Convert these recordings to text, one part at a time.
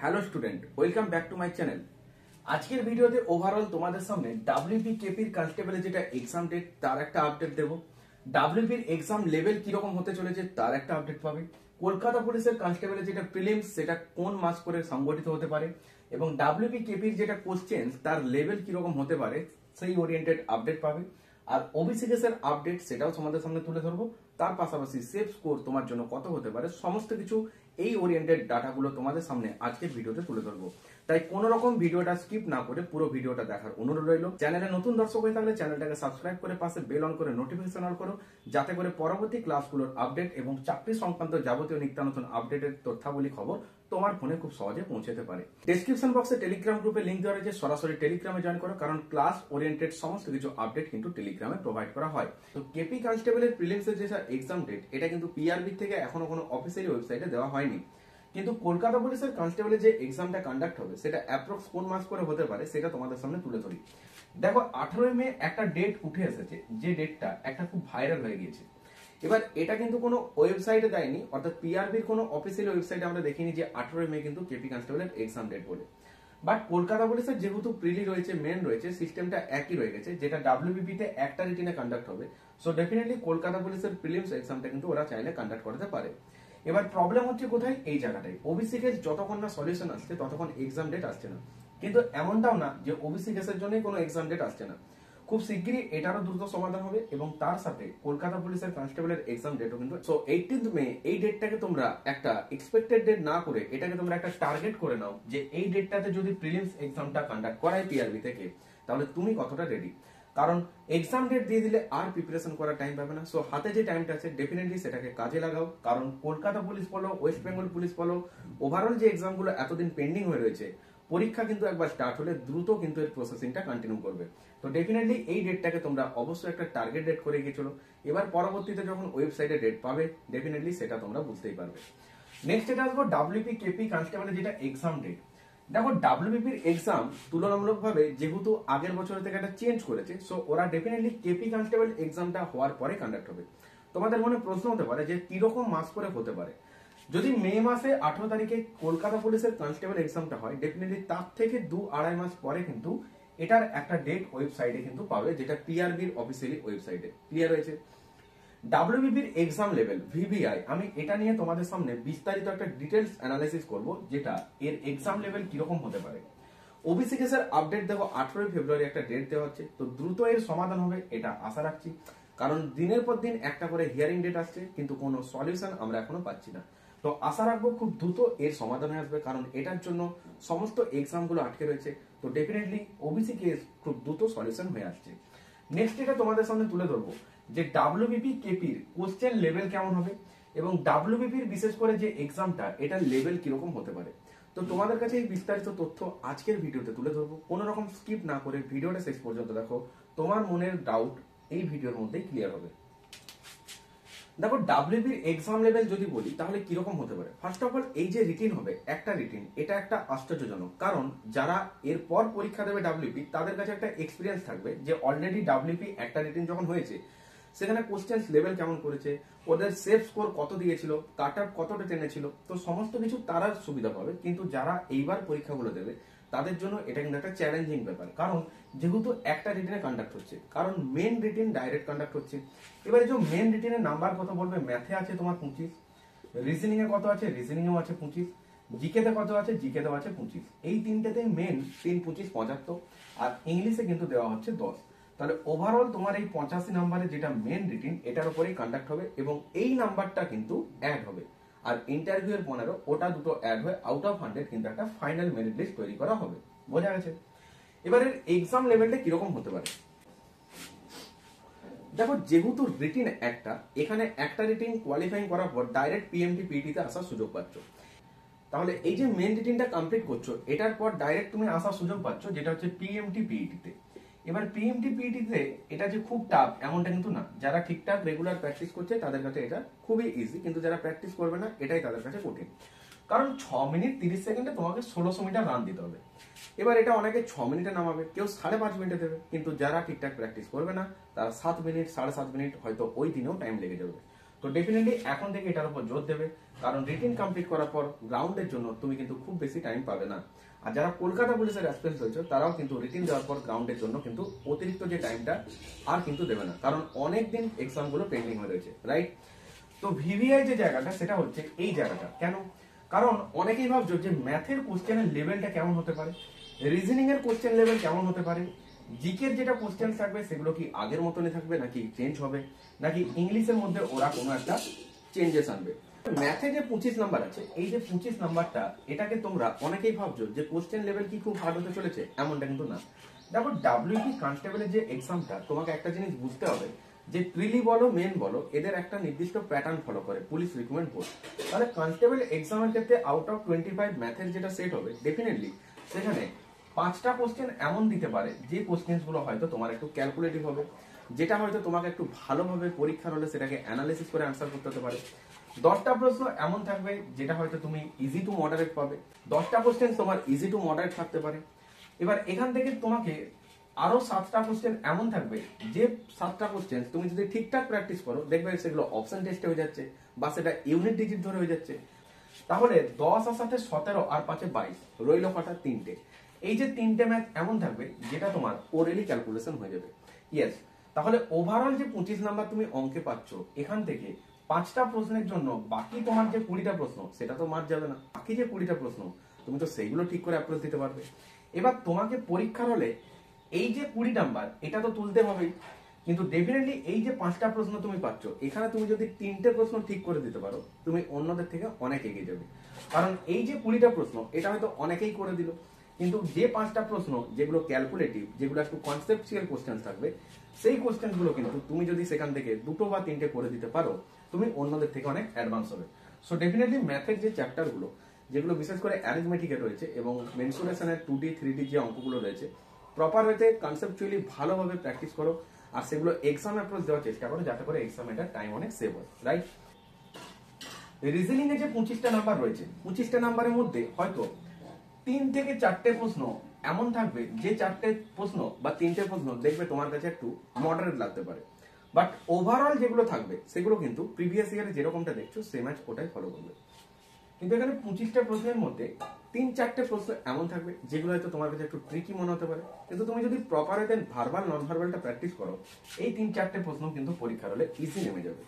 Hello student, welcome back to my channel. আজকের ভিডিওতে overall তোমাদের সামনে ডাব্লিউপি কেপির কনস্টেবলের যেটা এক্সাম ডেট তার একটা আপডেট দেবো। ডাব্লিউপির এক্সাম লেভেল কিরকম হতে চলেছে তার একটা আপডেট পাবে। কলকাতা পুলিশের কনস্টেবলের যেটা প্রিলিমস সেটা কোন মাস করে সংগঠিত হতে পারে এবং ডাব্লিউপি কেপির যেটা কোশ্চেন তার লেভেল কিরকম হতে পারে সেই ওরিয়েন্টেড আপডেট পাবে। আর ওবিসি কেসের আপডেট সেটাও তোমাদের সামনে তুলে ধরবো। তার পাশাপাশি সেফ স্কোর তোমার জন্য কত হতে পারে সমস্ত কিছু এই ওরিয়েন্টেড ডাটাগুলো তোমাদের সামনে আজকের ভিডিওতে তুলে ধরবো। তাই কোন রকম ভিডিওটা স্কিপ না করে পুরো ভিডিওটা দেখার অনুরোধ রইল। চ্যানেলে নতুন দর্শক হয়ে থাকলে চ্যানেলটাকে সাবস্ক্রাইব করে পাশে বেল অন করে নোটিফিকেশন অন করো, যাতে করে পরবর্তী ক্লাসগুলোর আপডেট এবং চাকরি সংক্রান্ত যাবতীয় নিত্য নতুন আপডেটের তথ্যাবলী খবর তোমার ফোনে খুব সহজে পৌঁছতে পারে। ডেসক্রিপশন বক্সে টেলিগ্রাম গ্রুপে লিংক দেওয়া রয়েছে, সরাসরি টেলিগ্রামে জয়েন করো, কারণ ক্লাস ওরিয়েন্টেড সমস্ত কিছু আপডেট কিন্তু টেলিগ্রামে প্রোভাইড করা হয়। তো কেপি কনস্টেবলের প্রিলিমসের যে এক্সাম ডেট এটা কিন্তু পিআরবি থেকে এখনো কোনো অফিসিয়ালি ওয়েবসাইটে দেওয়া হয়নি, কিন্তু কলকাতা পুলিশের কনস্টেবলের যে এক্সামটা কন্ডাক্ট হবে সেটা অ্যাপ্রক্স কোন মাস করে হতে পারে সেটা তোমাদের সামনে তুলে ধরি। দেখো 18 মে একটা ডেট উঠে এসেছে, যে ডেটটা একটা খুব ভাইরাল হয়ে গিয়েছে। এবার এটা কিন্তু কোনো ওয়েবসাইটে দেয়নি, অর্থাৎ পিআরবির কোনো অফিসিয়াল ওয়েবসাইটে আমরা দেখিনি যে 18 মে কিন্তু কেপি কনস্টেবলের এক্সাম ডেট বলে। বাট কলকাতা পুলিশের যেহেতু প্রিলি রয়েছে, মেন রয়েছে, সিস্টেমটা একই রয়ে গেছে, যেটা ডাব্লিউবিপি তে একটা রিটিনে কন্ডাক্ট হবে। সো ডেফিনেটলি কলকাতা পুলিশের প্রিলিমস এক্সামটা কিন্তু ওরা চাইলে কন্ডাক্ট করতে পারে। এবার প্রবলেম হচ্ছে কোথায়, এই জায়গাটাই। ওবিসি কেস যতক্ষণ না সলিউশন আসছে ততক্ষণ এক্সাম ডেট আসছে না, কিন্তু এমনটাও না যে ওবিসি কেসের জন্যই কোনো এক্সাম ডেট আসছে না। খুব শিগগিরই এটারও দ্রুত সমাধান হবে এবং তার সাথে কলকাতা পুলিশের কনস্টেবলের এক্সাম ডেটও কিন্তু। সো 18 মে এই ডেটটাকে তোমরা একটা এক্সপেক্টেড ডেট না করে এটাকে তোমরা একটা টার্গেট করে নাও যে এই ডেটটাতে যদি প্রিলিমস এক্সামটা কন্ডাক্ট করায় পিআরবি থেকে তাহলে তুমি কতটা রেডি। কারণ এক্সাম ডেট দিয়ে দিলে আর প্রিপারেশন করার টাইম পাবে না। সো হাতে যে টাইমটা আছে ডেফিনেটলি সেটাকে কাজে লাগাও, কারণ কলকাতা পুলিশ বলো, ওয়েস্ট বেঙ্গল পুলিশ বলো, ওভারঅল যে এক্সামগুলো এতদিন পেন্ডিং হয়ে রয়েছে, পরীক্ষা কিন্তু একবার স্টার্ট হলে দ্রুত কিন্তু এর প্রসেসিংটা কন্টিনিউ করবে। তো ডেফিনেটলি এই ডেটটাকে তোমরা অবশ্যই একটা টার্গেট ডেট করে গিয়েছিল। এবার পরবর্তীতে যখন ওয়েবসাইটে ডেট পাবে ডেফিনেটলি সেটা তোমরা বুঝতেই পারবে। নেক্সট এটা আসবো ডাব্লিউপি কেপি কনস্টেবলের যেটা এক্সাম ডেট। দেখো ডাব্লিউবিপির এক্সাম তুলনামূলকভাবে যেহেতু আগের বছর থেকে একটা চেঞ্জ করেছে, সো ওরা ডেফিনেটলি কেপি কনস্টেবল এক্সামটা হওয়ার পরে কন্ডাক্ট হবে। তোমাদের মনে প্রশ্ন হতে পারে যে কিরকম মাস করে হতে পারে। যদি মে মাসে 18 তারিখে কলকাতা পুলিশের কনস্টেবল এক্সামটা হয়, ডেফিনেটলি তার থেকে 2-2.5 মাস পরে কিন্তু এটার একটা ডেট ওয়েবসাইটে কিন্তু পাবে, যেটা পিআরবির অফিসিয়ালি ওয়েবসাইটে ক্লিয়ার হয়েছে। ডাব্লিউবিপির এক্সাম লেভেল ভিভিআই, আমি এটা নিয়ে তোমাদের সামনে বিস্তারিত একটা ডিটেলস অ্যানালাইসিস করব, যেটা এর এক্সাম লেভেল কিরকম হতে পারে। ওবিসি কেসের আপডেট দেখো 18 ফেব্রুয়ারি একটা ডেট দেওয়া হচ্ছে, তো দ্রুত এর সমাধান হবে এটা আশা রাখছি, কারণ দিনের পর দিন একটা করে হিয়ারিং ডেট আসছে কিন্তু কোনো সলিউশন আমরা এখনো পাচ্ছি না। তো আশা রাখবো খুব দ্রুত এর সমাধান হয়ে আসবে, কারণ এটার জন্য সমস্ত এক্সামগুলো আটকে রয়েছে। তো ডেফিনেটলি ওবিসি কেস খুব দ্রুত সলিউশন হয়ে আসছে। নেক্সট এটা তোমাদের সামনে তুলে ধরবো যে ডাব্লিউবিপি কেপির কোশ্চেন লেভেল কেমন হবে এবং ডাব্লিউবিপির বিশেষ করে যে এক্সামটা এটার লেভেল কিরকম হতে পারে। তো তোমাদের কাছে এই বিস্তারিত তথ্য আজকের ভিডিওতে তুলে ধরবো। কোনো রকম স্কিপ না করে ভিডিওটা শেষ পর্যন্ত দেখো, তোমার মনের ডাউট এই ভিডিওর মধ্যেই ক্লিয়ার হবে। দেখো ডাব্লিউবির এক্সাম লেভেল যদি বলি তাহলে কিরকম হতে পারে। ফার্স্ট অফ অল এই যে রিটিন হবে একটা রিটিন, এটা একটা আশ্চর্যজনক, কারণ যারা এরপর পরীক্ষা দেবে ডাব্লিউপি তাদের কাছে একটা এক্সপিরিয়েন্স থাকবে যে অলরেডি ডাব্লিউপি একটা রিটিন যখন হয়েছে সেখানে কোশ্চেন লেভেল কেমন করেছে, ওদের সেফ স্কোর কত দিয়েছিল, কাট আপ কতটা টেনেছিল, তো সমস্ত কিছু তারা সুবিধা পাবে। কিন্তু যারা এইবার পরীক্ষাগুলো দেবে তাদের জন্য এটা কিন্তু একটা চ্যালেঞ্জিং ব্যাপার, কারণ যেহেতু একটা রিটিনে কন্ডাক্ট হচ্ছে, কারণ মেন রিটিন ডাইরেক্ট কন্ডাক্ট হচ্ছে। এবারে যে মেন রিটিনের নাম্বার কত বলবে, ম্যাথে আছে তোমার 25, রিজনিং এ কত আছে, রিজনিং এও আছে 25, জিকেতে কত আছে, জিকেতেও আছে 25। এই তিনটেতে মেন 3, 25, 75, আর ইংলিশে কিন্তু দেওয়া হচ্ছে 10। তাহলে ওভারঅল তোমার এই 85 নাম্বারে যেটা মেন রিটিন এটার উপরেই কন্ডাক্ট হবে এবং এই নাম্বারটা কিন্তু অ্যাড হবে, আর ইন্টারভিউ এর 15 ওটা দুটো অ্যাড হয়ে আউট অফ 100 কিন্তু একটা ফাইনাল মেরিট লিস্ট তৈরি করা হবে। বোঝা গেছে? এবারে এক্সাম লেভেলটা কিরকম হতে পারে। দেখো যেহেতু রিটিন একটা, এখানে একটা রিটিন কোয়ালিফাইং করার পর ডাইরেক্ট পিএমটি পিইটি তে আসার সুযোগ পাচ্ছ। তাহলে এই যে মেন রিটিনটা কমপ্লিট করছো এটার পর ডাইরেক্ট তুমি আসার সুযোগ পাচ্ছ, যেটা হচ্ছে পিএমটি পিইটি তে। এবার পিএমটি পিইটি তে এটা যে খুব টাফ এমনটা কিন্তু না, যারা ঠিকঠাক রেগুলার প্র্যাকটিস করছে তাদের কাছে এটা খুবই ইজি, কিন্তু যারা প্র্যাকটিস করবে না এটাই তাদের কাছে কঠিন। কারণ 6 মিনিট 30 সেকেন্ডে তোমাকে 1600 মিটার রান দিতে হবে। এবার এটা অনেকে 6 মিনিটে নামাবে, কেউ 5.5 মিনিটে দেবে, কিন্তু যারা ঠিকঠাক প্র্যাকটিস করবে না তারা 7 মিনিট 7.5 মিনিট হয়তো ওই দিনেও টাইম লেগে যাবে। তো ডেফিনেটলি এখন থেকে এটার উপর জোর দেবে, কারণ রিটেন কমপ্লিট করার পর গ্রাউন্ডের জন্য তুমি কিন্তু খুব বেশি টাইম পাবে না। আর যারা কলকাতা পুলিশের অ্যাসপিরেন্ট হয়েছে তারাও কিন্তু রিটেন দেওয়ার পর গ্রাউন্ডের জন্য কিন্তু অতিরিক্ত যে টাইমটা আর কিন্তু দেবে না, কারণ অনেক দিন এক্সাম গুলো পেন্ডিং হয়ে রয়েছে, রাইট? তো ভিভিআই যে জায়গাটা সেটা হচ্ছে এই জায়গাটা। কেন? কারণ অনেকেই ভাবছো যে ম্যাথের কোশ্চেনের লেভেলটা কেমন হতে পারে, রিজনিং এর কোশ্চেন লেভেল কেমন হতে পারে, জিকের যেটা কোশ্চেন থাকবে সেগুলো কি আগের মতনই থাকবে নাকি চেঞ্জ হবে, নাকি ইংলিশের মধ্যে ওরা কোনো একটা চেঞ্জেস আনবে। ম্যাথে যে 25 নাম্বার আছে, এই যে 25 নাম্বারটা, এটাকে তোমরা অনেকেই ভাবছো যে কোশ্চেন লেভেল কি খুব হার্ড হতে চলেছে, এমনটা কিন্তু না। দেখো ডাব্লিউপি কনস্টেবলের যে এক্সামটা, তোমাকে একটা জিনিস বুঝতে হবে যে প্রিলি বলো মেন বলো এদের একটা নির্দিষ্ট প্যাটার্ন ফলো করে পুলিশ রিক্রুটমেন্ট বোর্ড। তাহলে কনস্টেবল এক্সামের ক্ষেত্রে আউট অফ 25 ম্যাথের যেটা সেট হবে, ডেফিনেটলি সেখানে 5টা কোশ্চেন এমন দিতে পারে যে কোশ্চেন গুলো হয়তো তোমার একটু ক্যালকুলেটিভ হবে, যেটা হয়তো তোমাকে একটু ভালোভাবে পরীক্ষার হলে সেটাকে অ্যানালিসিস করে আনসার করতে হতে পারে। 10টা প্রশ্ন এমন থাকবে যেটা হয়তো তুমি ইজি টু মডারেট পাবে, 10টা কোশ্চেন তোমার ইজি টু মডারেট থাকতে পারে। এবার এখান থেকে তোমাকে আরো 7টা কোশ্চেন এমন থাকবে যে 7টা কোশ্চেন তুমি যদি ঠিকঠাক প্র্যাকটিস করো দেখবে সেগুলো অপশন টেস্টে হয়ে যাচ্ছে বা সেটা ইউনিট ডিজিট ধরে হয়ে যাচ্ছে। তাহলে 10 আর 7 17 আর 5 22 রইল কটা? 3টে। এই যে 3টে ম্যাথ এমন থাকবে যেটা তোমার ওরেলি ক্যালকুলেশন হয়ে যাবে। ইয়েস, তাহলে ওভারঅল যে 25 নাম্বার তুমি অঙ্কে পাচ্ছ, এখান থেকে 5টা প্রশ্নের জন্য বাকি তোমার যে 20টা প্রশ্ন সেটা তো মার্ক যাবে না। বাকি যে 20টা প্রশ্ন তুমি তো সেইগুলো ঠিক করে অ্যাপ্রোচ দিতে পারবে। এবার তোমাকে পরীক্ষার হলে এই যে 20 নাম্বার এটা তো তুলতে হবেই, কিন্তু ডেফিনেটলি এই যে 5টা প্রশ্ন তুমি পাচ্ছ, এখানে তুমি যদি 3টে প্রশ্ন ঠিক করে দিতে পারো তুমি অন্যদের থেকে অনেক এগিয়ে যাবে। কারণ এই যে 20টা প্রশ্ন এটা হয়তো অনেকেই করে দিল, কিন্তু যে 5টা প্রশ্ন যেগুলো ক্যালকুলেটিভ, যেগুলো একটু কনসেপচুয়াল কোশ্চেন থাকবে, সেই কোশ্চেন গুলো কিন্তু তুমি যদি সেখান থেকে 2টো বা 3টে করে দিতে পারো তুমি অন্যদের থেকে অনেক অ্যাডভান্স হবে। সো ডেফিনেটলি ম্যাথের যে চ্যাপ্টার গুলো, যেগুলো বিশেষ করে অ্যারিথমেটিকে রয়েছে এবং মেনসুরেশনের 2D 3D যে অঙ্কগুলো রয়েছে, প্রপার হতে কনসেপচুয়ালি ভালোভাবে প্র্যাকটিস করো আর সেগুলো এক্সাম অ্যাপ্রোচ দেওয়ার চেষ্টা করো, যাতে করে এক্সাম এটা টাইম অনেক সেভ হয়, রাইট? রিজনিং এ যে 25টা নাম্বার রয়েছে, 25টা নাম্বারের মধ্যে হয়তো 3 থেকে 4টে প্রশ্ন এমন থাকবে যে 4টে প্রশ্ন বা 3টে প্রশ্ন দেখবে তোমার কাছে একটু মডারেট লাগতে পারে, বাট ওভারঅল যেগুলো থাকবে সেগুলো কিন্তু প্রিভিয়াস ইয়ারে যেরকমটা দেখছো সেম ম্যাচ ওটাই ফলো করবে। কিন্তু এখানে 25টা প্রশ্নের মধ্যে 3-4টে প্রশ্ন এমন থাকবে যেগুলো হয়তো তোমার কাছে একটু ট্রিকি মনে হতে পারে, কিন্তু তুমি যদি প্রপার দেন ভার্বাল নন ভার্বালটা প্র্যাকটিস করো, এই 3-4টে প্রশ্ন কিন্তু পরীক্ষার হলে ইজি নেমে যাবে।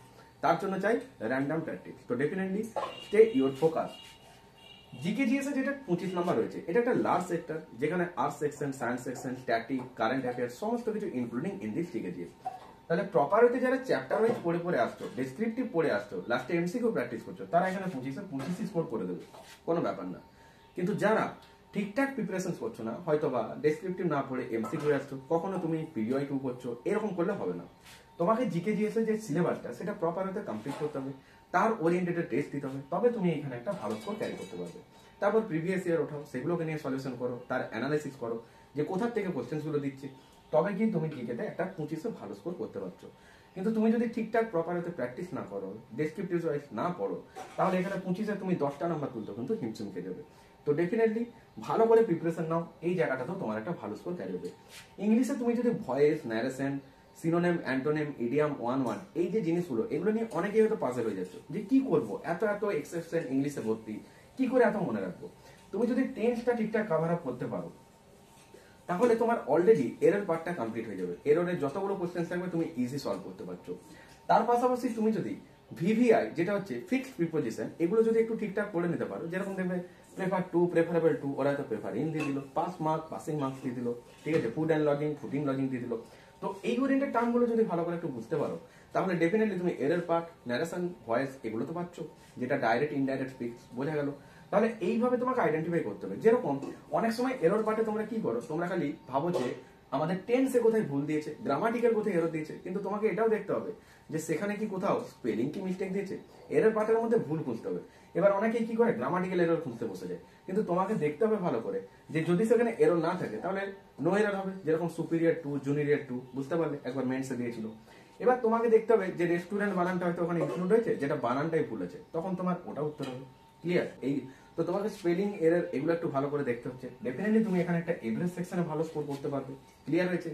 তার জন্য চাই র্যান্ডম প্র্যাকটিস। তো definitely stay your focus. GK GS এ যেটা 25 নাম্বার রয়েছে, এটা একটা লার্জ সেক্টর যেখানে arts section, science section, static, current affairs সমস্ত কিছু including in this GK GS. তাহলে প্রপার হতে যারা চ্যাপ্টার ওয়াইজ পড়ে পড়ে আসছো, ডেসক্রিপটিভ পড়ে আসছো, লাস্টে এমসিকিউ প্র্যাকটিস করছো, তারা এখানে 25 স্কোর করে দেবে, কোনো ব্যাপার না। কিন্তু যারা ঠিকঠাক প্রিপারেশন করছো না, হয়তো বা ডেসক্রিপটিভ না পড়ে এমসিকিউ আসছো, কখনো তুমি পিডিআই2 করছো, এরকম করলে হবে না। তোমাকে জিকে জিএস এর যে সিলেবাসটা সেটা প্রপার হতে কমপ্লিট করতে হবে, তার ওরিয়েন্টেড টেস্ট দিতে হবে, তবে তুমি এখানে একটা ভালো স্কোর ক্যারি করতে পারবে। তারপর প্রিভিয়াস ইয়ার ওঠাও, সেগুলোকে নিয়ে সলিউশন করো, তার অ্যানালাইসিস করো যে কোথা থেকে কোশ্চেন্স গুলো দিচ্ছে, তবে কি তুমি জিকেতে একটা 25-এ ভালো স্কোর করতে পারছো। কিন্তু তুমি যদি ঠিকঠাক প্রপার হতে প্র্যাকটিস না করো, ডেসক্রিপটিভ ওয়াইজ না পড়ো, তাহলে এখানে 25-এ তুমি 10টা নাম্বার তুলতে কিন্তু হিমশিম খেয়ে যাবে। তো ডেফিনেটলি ভালো করে প্রিপারেশন নাও, এই জায়গাটাতেও তোমার একটা ভালো স্কোর ক্যারি হবে। ইংলিশে তুমি যদি voice, narration, synonym, antonym, idiom, 1 এই যে জিনিসগুলো, এগুলো নিয়ে অনেকেই হয়তো পাজল হয়ে যাচ্ছে যে কি করবো, এত এত এক্সেপশন ইংলিশে ভর্তি, কি করে এত মনে রাখবো। তুমি যদি টেন্সটা ঠিকঠাক কভার আপ করতে পারো, তাহলে তোমার অলরেডি এরর পার্টটা কমপ্লিট হয়ে যাবে। এররের যতগুলো কোশ্চেন থাকবে তুমি ইজি সলভ করতে পারছো। তার পাশাপাশি তুমি যদি ভিভিআই যেটা হচ্ছে ফিক্সড প্রিপোজিশন, এগুলো যদি একটু ঠিকঠাক পড়ে নিতে পারো, যেরকম দেখবে প্রেফার টু, প্রেফারেবল টু, ওরা হয়তো প্রেফার ইন দিয়ে দিল, পাস মার্ক, পাসিং মার্কস দিয়ে দিল, ঠিক আছে, food and lodging, fooding lodging দিয়ে দিল। তো এই ওরিয়েন্টেড টার্মগুলো যদি ভালো করে একটু বুঝতে পারো, তাহলে ডেফিনেটলি তুমি এরর পার্ট, ন্যারেশন, ভয়েস এগুলো তো পাচ্ছ, যেটা ডাইরেক্ট ইনডাইরেক্ট স্পিচ বোঝা গেল। তাহলে এইভাবে তোমাকে আইডেন্টিফাই করতে হবে। যেরকম অনেক সময় এরর পার্টে তোমরা কি করো, তোমরা খালি ভাবো যে আমাদের টেন্সে কোথায় ভুল দিয়েছে, গ্রামাটিক্যাল কোথায় এরর দিয়েছে, কিন্তু তোমাকে এটাও দেখতে হবে যে সেখানে কি কোথাও স্পেলিং কি মিস্টেক দিয়েছে। এরর পার্টের মধ্যে ভুল খুঁজতে হবে। এবার অনেকেই কি করে গ্রামাটিক্যাল এরর খুঁজতে বসে যায়, কিন্তু তোমাকে দেখতে হবে ভালো করে যে যদি সেখানে এরর না থাকে তাহলে নো এরর হবে। যেরকম সুপিরিয়র টু, জুনিয়র টু, বুঝতে পারলে, একবার মেন্সে দিয়েছিল। এবার তোমাকে দেখতে হবে যে রেস্টুরেন্ট বানানটা হয়তো ওখানে ইনক্লুড হয়েছে, যেটা বানানটাই ভুল আছে, তখন তোমার ওটা উত্তর হবে। ক্লিয়ার? এই তো তোমাকে স্পেলিং এরর এগুলো একটু ভালো করে দেখতে হচ্ছে। ডেফিনেটলি তুমি এখানে একটা এভারেজ সেকশনে ভালো স্কোর করতে পারবে। ক্লিয়ার হয়েছে?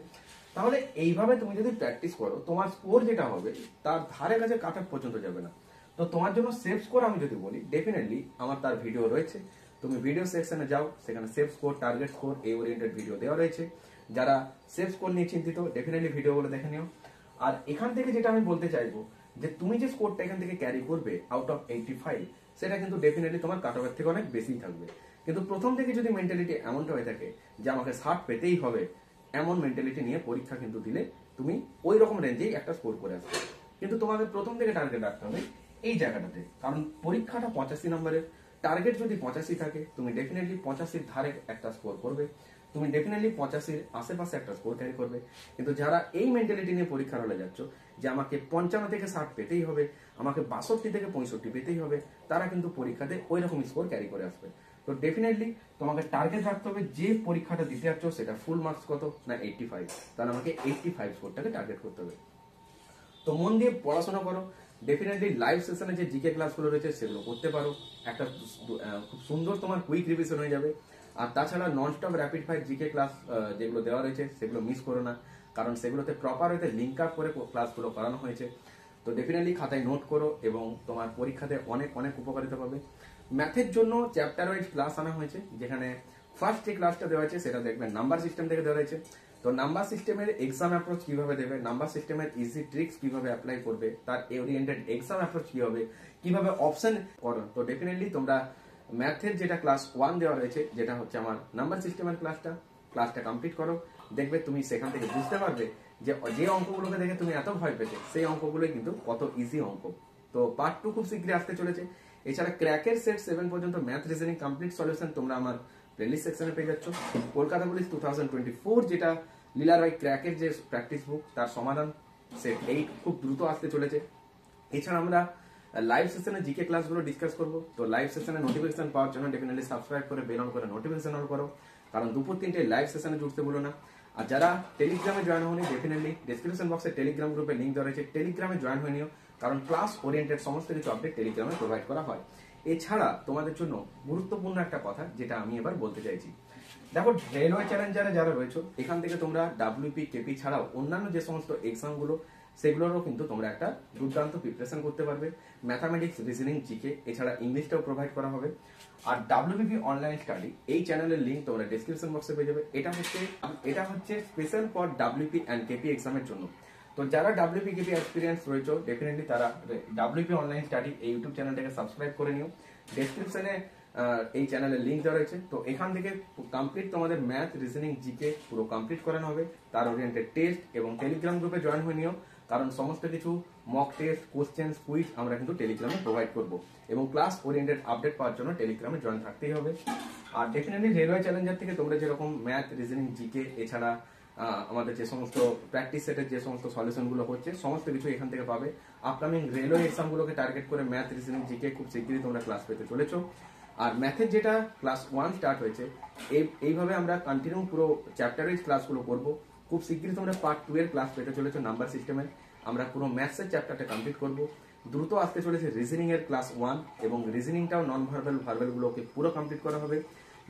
তাহলে এইভাবে তুমি যদি প্র্যাকটিস করো, তোমার স্কোর যেটা হবে তার ধারে কাছে কাট অফ পর্যন্ত যাবে না। তো তোমার জন্য সেফ স্কোর আমি যদি বলি, ডেফিনেটলি আমার তার ভিডিও রয়েছে, তুমি ভিডিও সেকশনে যাও, সেখানে সেফ স্কোর, টার্গেট স্কোর, এই ওরিয়েন্টেড ভিডিও দেওয়া রয়েছে। যারা সেফ স্কোর নিয়ে চিন্তিত, ডেফিনেটলি ভিডিওগুলো দেখে নিও। আর এখান থেকে যেটা আমি বলতে চাইবো, যে তুমি যে স্কোরটা এখান থেকে ক্যারি করবে আউট অফ 85, সেটা কিন্তু ডেফিনেটলি তোমার কাট অফের থেকে অনেক বেশি থাকবে। কিন্তু প্রথম থেকে যদি মেন্টালিটি এমনটা হয়ে থাকে যে আমাকে 60 পেতেই হবে, এমন মেন্টালিটি নিয়ে পরীক্ষা কিন্তু দিলে তুমি ওই রকম রেঞ্জেই একটা স্কোর করে আসবে। কিন্তু তোমাকে প্রথম থেকে টার্গেট রাখতে হবে এই জায়গাটাতে, কারণ পরীক্ষাটা 85 নম্বরের। টার্গেট যদি 85 থাকে, তুমি ডেফিনেটলি 85 ধারে একটা স্কোর করবে, তুমি ডেফিনেটলি 85 আশেপাশে একটা স্কোর ক্যারি করবে। কিন্তু যারা এই মেন্টালিটি নিয়ে পরীক্ষার হলে যাচ্ছ যে আমাকে 55 থেকে 60 পেতেই হবে, আমাকে 62 থেকে 65 পেতেই হবে, তারা কিন্তু পরীক্ষাতে ওই রকম স্কোর ক্যারি করে আসবে। তো ডেফিনেটলি তোমাকে টার্গেট রাখতে হবে যে পরীক্ষাটা দিতে যাচ্ছ সেটা ফুল মার্কস কত না 85, তাহলে আমাকে 85 স্কোরটাকে টার্গেট করতে হবে। তো মন দিয়ে পড়াশোনা করো, ডেফিনেটলি লাইভ সেশনে যে জিকে ক্লাসগুলো রয়েছে সেগুলো করতে পারো, একটা খুব সুন্দর তোমার কুইক রিভিশন হয়ে যাবে। আর তাছাড়া non stop rapid fire GK class যেগুলো দেওয়া রয়েছে সেগুলো মিস করো না, কারণ সেগুলোতে প্রপার হতে লিঙ্ক আপ করে ক্লাসগুলো করানো হয়েছে। তো ডেফিনেটলি খাতায় নোট করো এবং তোমার পরীক্ষাতে অনেক অনেক উপকারিতা পাবে। ম্যাথের জন্য চ্যাপ্টার ওয়াইজ ক্লাস আনা হয়েছে, যেখানে ফার্স্ট যে ক্লাসটা দেওয়া হয়েছে সেটা দেখবেন নাম্বার সিস্টেম থেকে দেওয়া হয়েছে। তো নাম্বার সিস্টেমের এক্সাম অ্যাপ্রোচ কিভাবে দেবে, নাম্বার সিস্টেমের ইজি ট্রিক্স কিভাবে অ্যাপ্লাই করবে, তার ওরিয়েন্টেড এক্সাম অ্যাপ্রোচ কি হবে, কিভাবে অপশন করো। তো ডেফিনেটলি তোমরা ম্যাথের যেটা ক্লাস 1 দেওয়া রয়েছে, যেটা হচ্ছে আমার নাম্বার সিস্টেমের ক্লাসটা কমপ্লিট করো। দেখবে তুমি সেখান থেকে বুঝতে পারবে যে যে অঙ্কগুলোকে দেখে তুমি এত ভয় পেতে, সেই অঙ্কগুলোই কিন্তু কত ইজি অঙ্ক। তো পার্ট 2 খুব শীঘ্রই আসতে চলেছে। এছাড়া ক্র্যাকের সেট 7 পর্যন্ত ম্যাথ রিজনিং কমপ্লিট সলিউশন তোমরা আমার প্লেলিস্ট সেকশনে পেয়ে যাচ্ছ। কলকাতা পুলিশ 2024 যেটা লীলা রয় ক্র্যাকের যে প্র্যাকটিস বুক, তার সমাধান সেট 8 খুব দ্রুত আসতে চলেছে। এছাড়া আমরা লাইভ সেশনে জিকে ক্লাসগুলো ডিসকাস করব। তো লাইভ সেশনে নোটিফিকেশন পাওয়ার জন্য ডেফিনেটলি সাবস্ক্রাইব করে বেল অন করে নোটিফিকেশন অন করো, কারণ দুপুর 3টে লাইভ সেশনে জুড়তে ভুলো না। আর যারা টেলিগ্রামে জয়েন হয়নি, ডেফিনেটলি ডেসক্রিপশন বক্সে টেলিগ্রাম গ্রুপে লিঙ্ক দেওয়া রয়েছে, টেলিগ্রামে জয়েন হয়ে নিও, কারণ ক্লাস ওরিয়েন্টেড সমস্ত কিছু আপডেট টেলিগ্রামে প্রোভাইড করা হয়। এছাড়া তোমাদের জন্য গুরুত্বপূর্ণ একটা কথা যেটা আমি এবার বলতে চাইছি, দেখো রেলওয়ে চ্যালেঞ্জারে যারা রয়েছে, এখান থেকে তোমরা ডাব্লিউপি কেপি ছাড়াও অন্যান্য যে সমস্ত এক্সামগুলো সেগুলোরও কিন্তু তোমরা একটা দুর্দান্ত প্রিপারেশন করতে পারবে। ম্যাথামেটিক্স, রিজনিং, জিকে, এছাড়া ইংলিশটাও প্রোভাইড করা হবে। আর ডাব্লিউবিপি অনলাইন স্টাডি এই চ্যানেলের লিঙ্ক তোমরা ডেসক্রিপশন বক্সে পেয়ে যাবে। এটা হচ্ছে special for WP and KP এক্সামের জন্য। তো যারা ডাব্লিউপি কেপি এক্সপিরিয়েন্স রয়েছে, ডেফিনেটলি তারা ডাব্লিউপি অনলাইন স্টাডি এই ইউটিউব চ্যানেলটাকে সাবস্ক্রাইব করে নিও। ডেসক্রিপশনে এই চ্যানেলের লিঙ্ক দেওয়া রয়েছে। তো এখান থেকে কমপ্লিট তোমাদের ম্যাথ, রিজনিং, জিকে পুরো কমপ্লিট করানো হবে, তার ওরিয়েন্টেড টেস্ট, এবং টেলিগ্রাম গ্রুপে জয়েন হয়ে নিও, কারণ সমস্ত কিছু মক টেস্ট, কোশ্চেন, কুইজ আমরা কিন্তু টেলিগ্রামে প্রোভাইড করব। এবং ক্লাস ওরিয়েন্টেড আপডেট পাওয়ার জন্য টেলিগ্রামে জয়েন থাকতেই হবে। আর ডেফিনেটলি রেলওয়ে চ্যালেঞ্জার থেকে তোমরা যেরকম ম্যাথ, রিজনিং, জিকে, এছাড়া আমাদের যে সমস্ত প্র্যাকটিস সেটের যে সমস্ত সলিউশনগুলো হচ্ছে সমস্ত কিছু এখান থেকে পাবে। আপকামিং রেলওয়ে এক্সামগুলোকে টার্গেট করে ম্যাথ, রিজনিং, জিকে খুব শীঘ্রই তোমরা ক্লাস পেতে চলেছো। আর ম্যাথের যেটা ক্লাস 1 স্টার্ট হয়েছে, এইভাবে আমরা কন্টিনিউ পুরো চ্যাপ্টার ওয়াইজ ক্লাসগুলো করব। খুব শীঘ্রই তোমরা পার্ট 2 এর ক্লাস পেতে চলেছো নাম্বার সিস্টেমে। আমরা পুরো ম্যাথসের চ্যাপ্টারটা কমপ্লিট করব। দ্রুত আসতে চলেছে রিজনিং এর ক্লাস 1, এবং রিজনিংটাও নন ভার্বালগুলোকে পুরো কমপ্লিট করা হবে।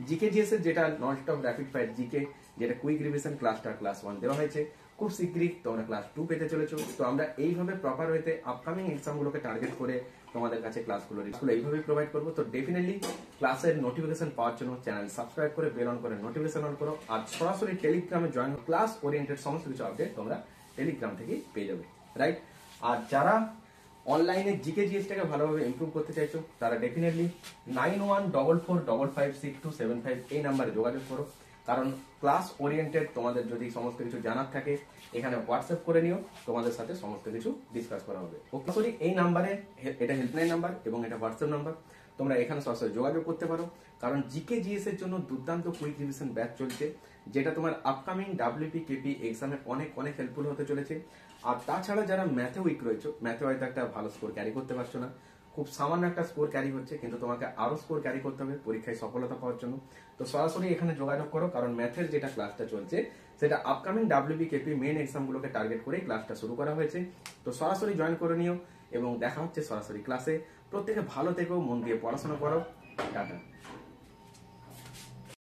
জিকে জিএস এর যেটা non stop rapid fire GK, যেটা কুইক রিভিশন ক্লাসটা ক্লাস 1 দেওয়া হয়েছে, খুব শীঘ্রই তোমরা ক্লাস 2 পেতে চলেছো। তো আমরা এইভাবে প্রপার ওয়েতে আপকামিং এক্সামগুলোকে টার্গেট করে তোমাদের কাছে ক্লাসগুলো এইভাবেই প্রোভাইড করবো। তো ডেফিনেটলি ক্লাসের নোটিফিকেশন পাওয়ার জন্য চ্যানেল সাবস্ক্রাইব করে বেল অন করে নোটিফিকেশন অন করো। আর সরাসরি টেলিগ্রামে জয়েন, ক্লাস ওরিয়েন্টেড সমস্ত কিছু আপডেট তোমরা টেলিগ্রাম থেকেই পেয়ে যাবে, রাইট। আর যারা অনলাইনে জিকে জিএসটাকে ভালোভাবে ইমপ্রুভ করতে চাইছো, তারা ডেফিনেটলি 9144566275 এই নাম্বারে যোগাযোগ করো, কারণ ক্লাস ওরিয়েন্টেড তোমাদের যদি সমস্ত কিছু জানার থাকে এখানে হোয়াটসঅ্যাপ করে নিও, তোমাদের সাথে সমস্ত কিছু ডিসকাস করা হবে। সরাসরি এই নাম্বারে, এটা হেল্পলাইন নাম্বার এবং এটা হোয়াটসঅ্যাপ নাম্বার, তোমরা এখানে সরাসরি যোগাযোগ করতে পারো, কারণ জিকে জিএস এর জন্য দুর্দান্ত কুইক রিভিশন ব্যাচ চলছে, যেটা তোমার আপকামিং ডাব্লিউপি কেপি এক্সামে অনেক অনেক হেল্পফুল হতে চলেছে। আর তাছাড়া যারা ম্যাথে উইক রয়েছে, ম্যাথে হয়তো একটা ভালো স্কোর ক্যারি করতে পারছো না, খুব সামান্য একটা স্কোর ক্যারি হচ্ছে, কিন্তু তোমাকে আরো স্কোর ক্যারি করতে হবে পরীক্ষায় সফলতা পাওয়ার জন্য। তো সরাসরি এখানে যোগাযোগ করো, কারণ ম্যাথের যেটা ক্লাসটা চলছে সেটা আপকামিং ডাব্লিউবি কেপি মেন এক্সামগুলোকে টার্গেট করে ক্লাসটা শুরু করা হয়েছে। তো সরাসরি জয়েন করে নিও এবং দেখা হচ্ছে সরাসরি ক্লাসে। প্রত্যেকে ভালো থেকো, মন দিয়ে পড়াশোনা করো, টাটা।